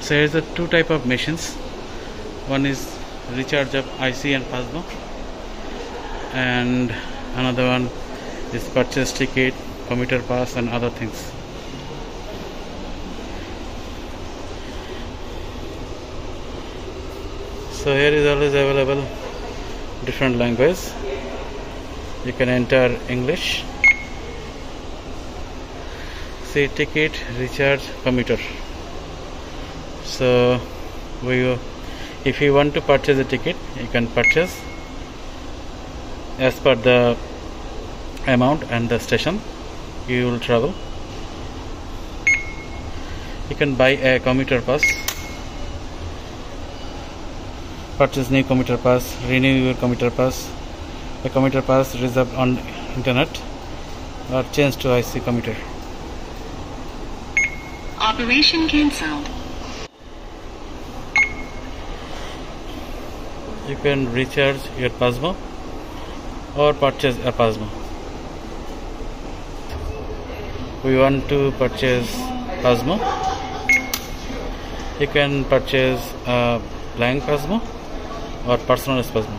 So here's the two type of machines. One is recharge of IC and Pasmo, and another one is purchase ticket, commuter pass and other things. So here is always available different language. You can enter English. See, ticket, recharge, commuter. So if you want to purchase a ticket, you can purchase as per the amount and the station you will travel. You can buy a commuter pass, purchase new commuter pass, renew your commuter pass, a commuter pass reserved on internet, or change to IC commuter. Operation cancelled. You can recharge your Pasmo or purchase a Pasmo. We want to purchase Pasmo. You can purchase a blank Pasmo or personal Pasmo.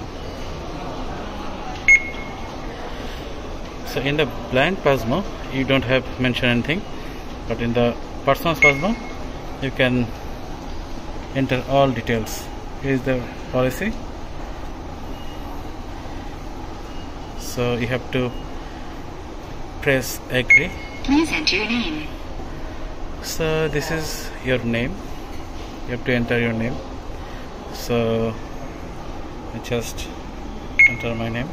So in the blank Pasmo you don't have mention anything, but in the personal Pasmo you can enter all details. Here is the policy. So you have to press agree. Please enter your name. So this is your name. You have to enter your name. So I just enter my name.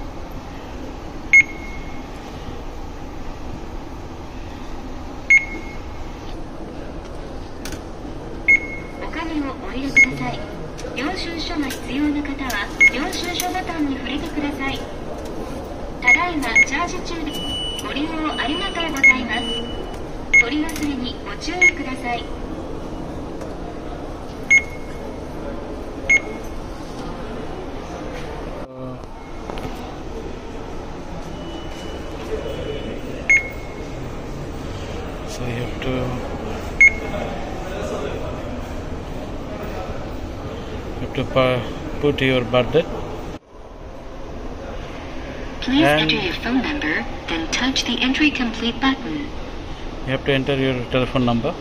So you have to put your birth date. Please enter your phone number, then touch the entry complete button. You have to enter your telephone number.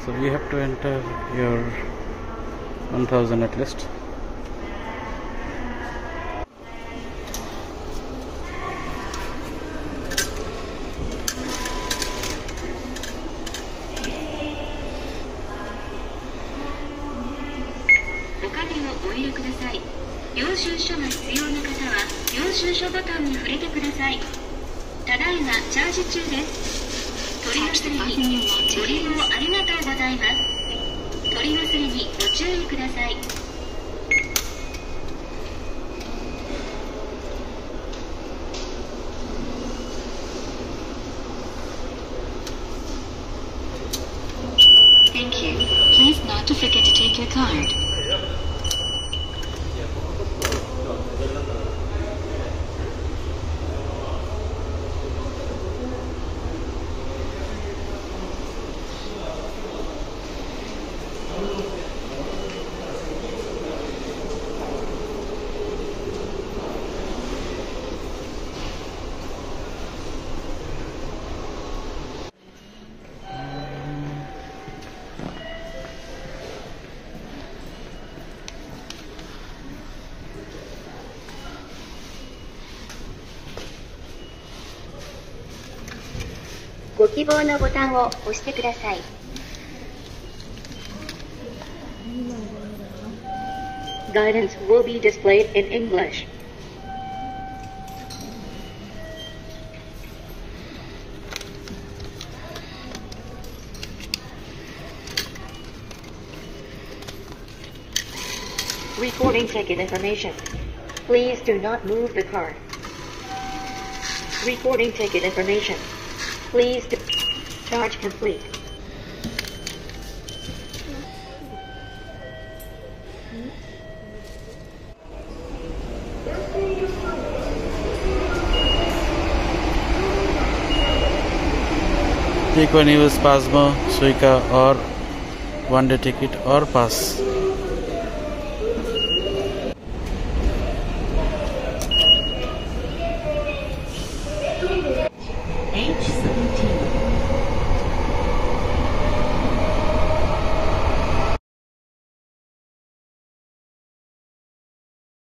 So you have to enter your 1000 at least. Thank you. Please not to forget to take your card.ご希望のボタンを押してください。Guidance will be displayed in English. Recording ticket information. Please do not move the card. Recording ticket information. Please do. Charge complete. You can use Pasmo, Suica or one day ticket or pass.